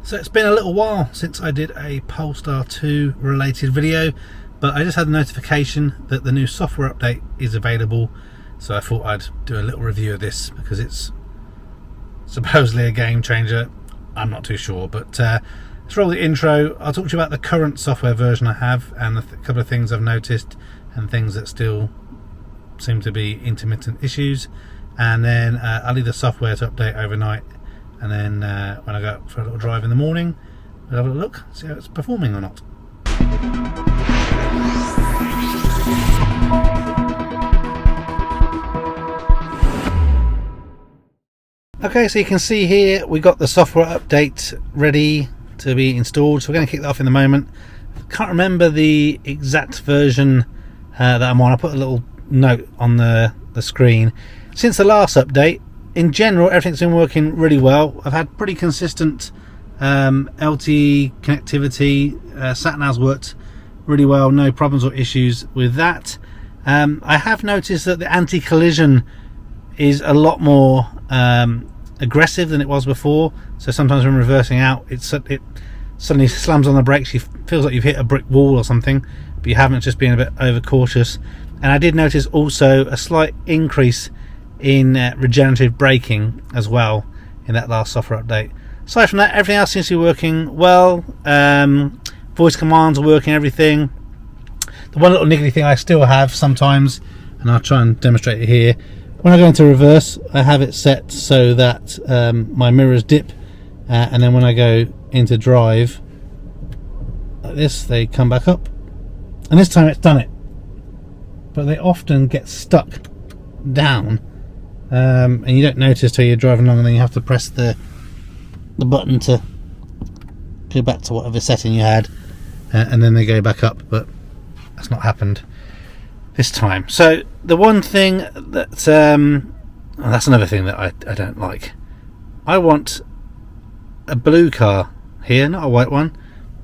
So it's been a little while since I did a Polestar 2 related video, but I just had a notification that the new software update is available, so I thought I'd do a little review of this because it's supposedly a game changer. I'm not too sure, but let's roll the intro. I'll talk to you about the current software version I have and a couple of things I've noticed and things that still seem to be intermittent issues, and then I'll leave the software to update overnight, and then when I go out for a little drive in the morning, we'll have a look, see how it's performing or not. Okay, so you can see here we got the software update ready to be installed, so we're going to kick that off in a moment. Can't remember the exact version that I'm on. I put a little note on the screen. Since the last update, in general, everything's been working really well. I've had pretty consistent LTE connectivity. Sat-nav's worked really well, no problems or issues with that. I have noticed that the anti-collision is a lot more aggressive than it was before, so sometimes when reversing out it suddenly slams on the brakes. You feels like you've hit a brick wall or something, but you haven't, just been a bit overcautious. And I did notice also a slight increase in regenerative braking as well in that last software update. Aside from that, everything else seems to be working well. Voice commands are working, everything. The one little niggly thing I still have sometimes, and I'll try and demonstrate it here, when I go into reverse I have it set so that my mirrors dip, and then when I go into drive like this, they come back up, and this time it's done it, but they often get stuck down, and you don't notice till you're driving along, and then you have to press the button to go back to whatever setting you had, and then they go back up, but that's not happened this time. So the one thing that that's another thing that I don't like. I want a blue car here, not a white one,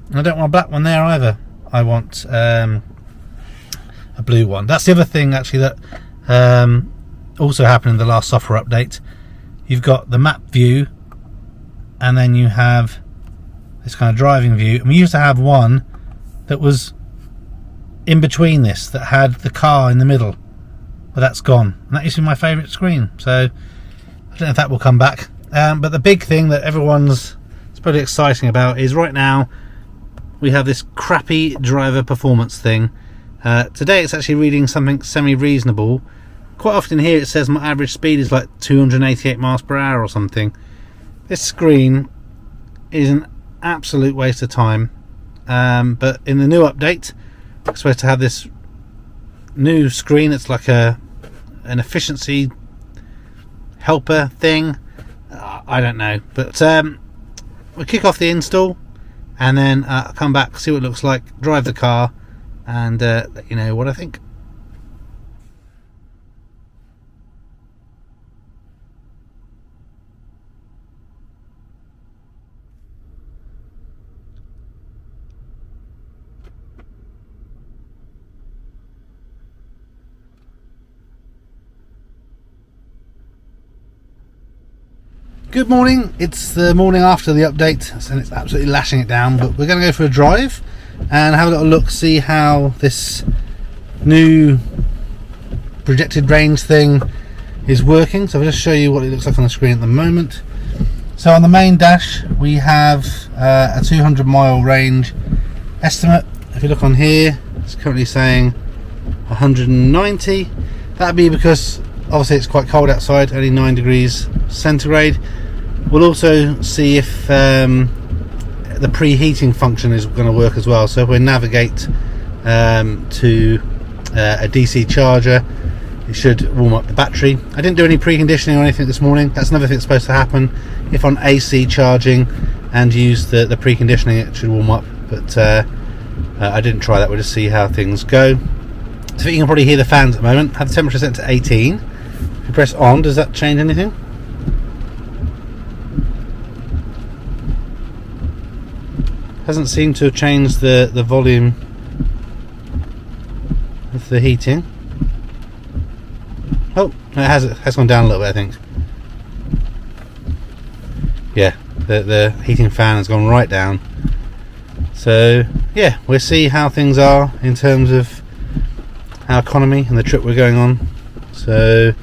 and I don't want a black one there either. I want a blue one. That's the other thing actually that also happened in the last software update. You've got the map view, and then you have this kind of driving view, and we used to have one that was in between this, that had the car in the middle, but that's gone, and that used to be my favourite screen, so I don't know if that will come back. But the big thing that everyone's pretty exciting about is right now we have this crappy driver performance thing. Today it's actually reading something semi-reasonable. Quite often here it says my average speed is like 288 miles per hour or something. This screen is an absolute waste of time, but in the new update we're supposed to have this new screen. It's like an efficiency helper thing. I don't know, but we'll kick off the install, and then I'll come back, see what it looks like, drive the car, and let you know what I think. Good morning. It's the morning after the update, and it's absolutely lashing it down, but we're going to go for a drive and have a little look, see how this new projected range thing is working. So I'll just show you what it looks like on the screen at the moment. So on the main dash we have a 200-mile range estimate. If you look on here, it's currently saying 190. That'd be because obviously it's quite cold outside, only 9 degrees centigrade. We'll also see if the preheating function is going to work as well. So if we navigate to a DC charger, it should warm up the battery. I didn't do any preconditioning or anything this morning. That's another thing that's supposed to happen. If on AC charging and use the preconditioning, it should warm up, but I didn't try that. We'll just see how things go. So you can probably hear the fans at the moment. Have the temperature set to 18. If you press on, does that change anything? Hasn't seemed to have changed the volume of the heating. Oh, no, it has gone down a little bit, I think. Yeah, the heating fan has gone right down. So yeah, we'll see how things are in terms of our economy and the trip we're going on. So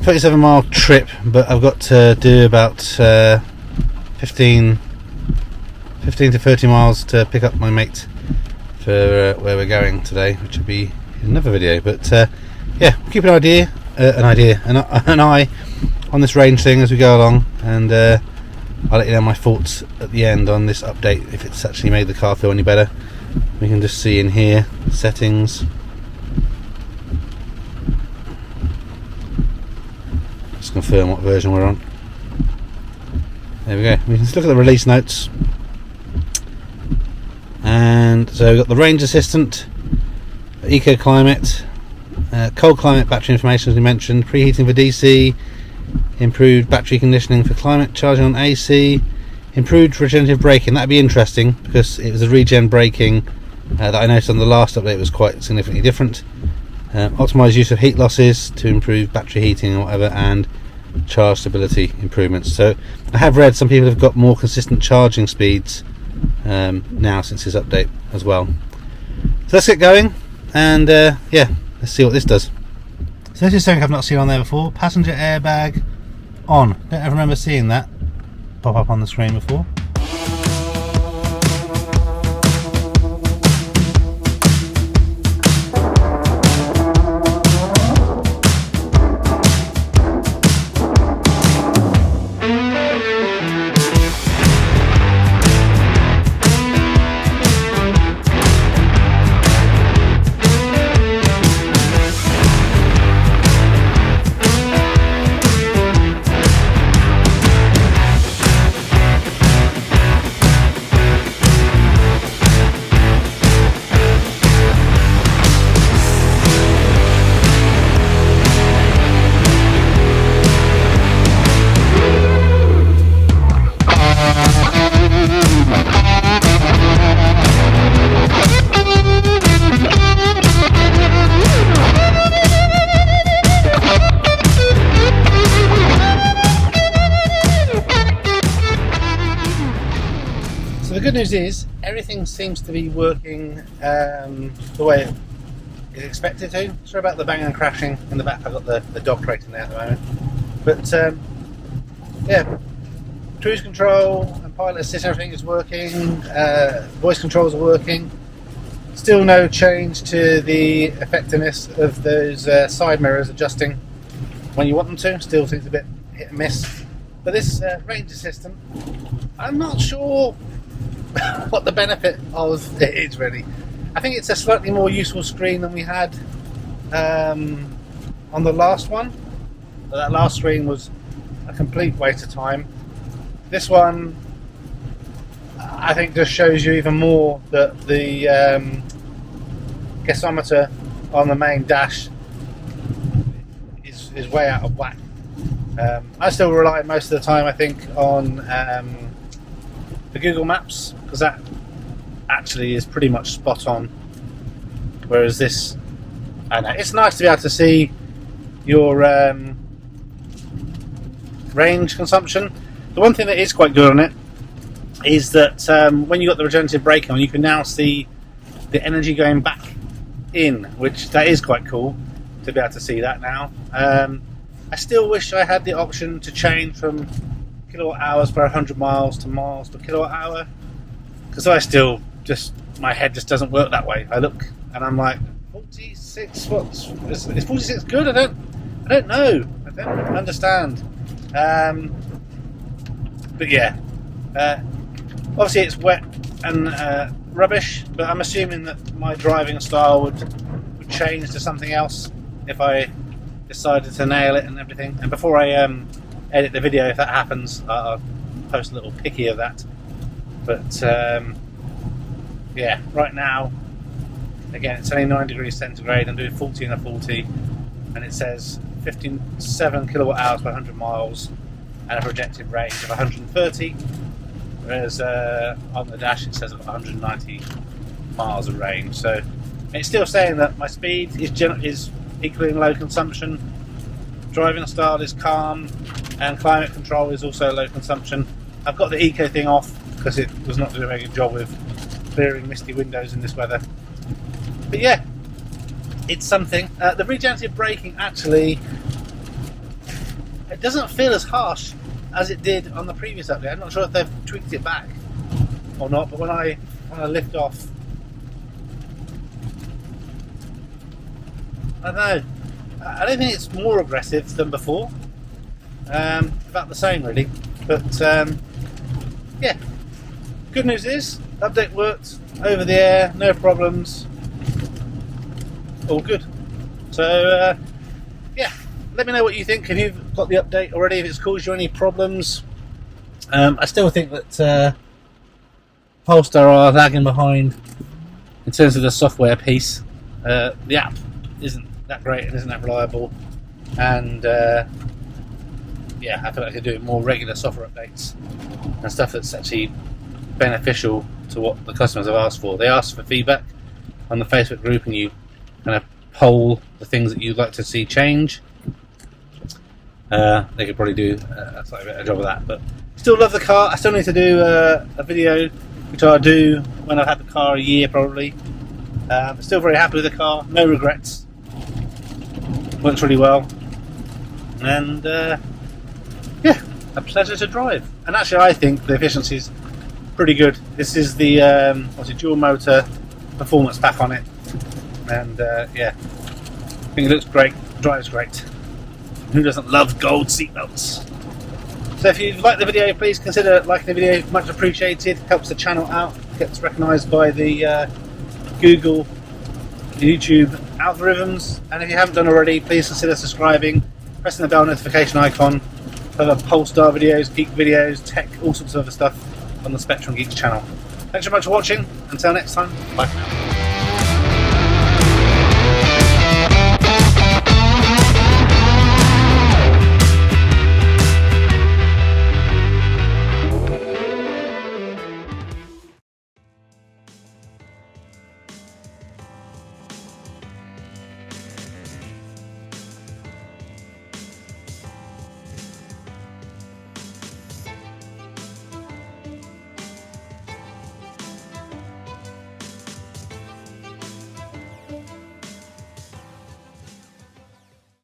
37-mile trip, but I've got to do about 15 to 30 miles to pick up my mate for where we're going today, which will be in another video. But yeah, keep an eye on this range thing as we go along, and I'll let you know my thoughts at the end on this update, if it's actually made the car feel any better. We can just see in here, settings. Just confirm what version we're on. There we go. We can just look at the release notes. And so we've got the range assistant, eco climate, cold climate battery information as we mentioned, preheating for DC, improved battery conditioning for climate, charging on AC, improved regenerative braking. That'd be interesting because it was a regen braking that I noticed on the last update was quite significantly different. Optimised use of heat losses to improve battery heating or whatever, and charge stability improvements. So I have read some people have got more consistent charging speeds now since this update as well. So let's get going, and yeah, let's see what this does. So this is something I've not seen on there before. Passenger airbag on. Don't ever remember seeing that pop up on the screen before. The good news is everything seems to be working the way it is expected to. Sorry about the banging and crashing in the back. I've got the dog crate in there at the moment. But yeah, cruise control and pilot assist, everything is working. Voice controls are working. Still no change to the effectiveness of those side mirrors adjusting when you want them to. Still seems a bit hit and miss. But this range assistant, I'm not sure what the benefit of it is really. I think it's a slightly more useful screen than we had on the last one. That last screen was a complete waste of time. This one, I think, just shows you even more that the gasometer on the main dash is way out of whack. I still rely most of the time, I think, on the Google Maps, because that actually is pretty much spot on. Whereas this, I know, it's nice to be able to see your range consumption. The one thing that is quite good on it is that when you got the regenerative braking on, you can now see the energy going back in, which that is quite cool to be able to see that now. I still wish I had the option to change from kilowatt hours per 100 miles to miles per kilowatt hour, because I still just, my head just doesn't work that way. I look and I'm like, 46, what's is 46 good? I don't know. I don't understand. But yeah, obviously it's wet and rubbish, but I'm assuming that my driving style would change to something else if I decided to nail it and everything. And before I edit the video, if that happens, I'll post a little picky of that. But yeah, right now, again, it's only 9 degrees centigrade. I'm doing 40 and a 40, and it says 57 kilowatt hours per 100 miles and a projected range of 130, whereas on the dash it says 190 miles of range. So it's still saying that my speed is equaling low consumption, driving style is calm, and climate control is also low consumption. I've got the eco thing off because it was not doing a very good job with clearing misty windows in this weather. But yeah, it's something. The regenerative braking actually, it doesn't feel as harsh as it did on the previous update. I'm not sure if they've tweaked it back or not, but when I lift off, I don't know. I don't think it's more aggressive than before. About the same really, but yeah. Good news is update worked over the air, no problems, all good. So yeah, let me know what you think. If you've got the update already, if it's caused you any problems. I still think that Polestar are lagging behind in terms of the software piece. The app isn't that great and isn't that reliable, and yeah, I feel like they're doing more regular software updates and stuff that's actually beneficial to what the customers have asked for. They asked for feedback on the Facebook group, and you kind of poll the things that you'd like to see change. They could probably do a slightly better job of that, but still love the car. I still need to do a video, which I'll do when I've had the car a year probably. Still very happy with the car, no regrets. Works really well, and yeah, a pleasure to drive. And actually I think the efficiency is pretty good. This is the dual motor performance pack on it, and yeah, I think it looks great, drives great. Who doesn't love gold seatbelts? So if you like the video, please consider liking the video, much appreciated. Helps the channel out, gets recognised by the Google, YouTube algorithms, and if you haven't done already, please consider subscribing, pressing the bell notification icon for other Polestar videos, geek videos, tech, all sorts of other stuff on the Spectrum Geeks channel. Thanks very much for watching. Until next time, bye for now.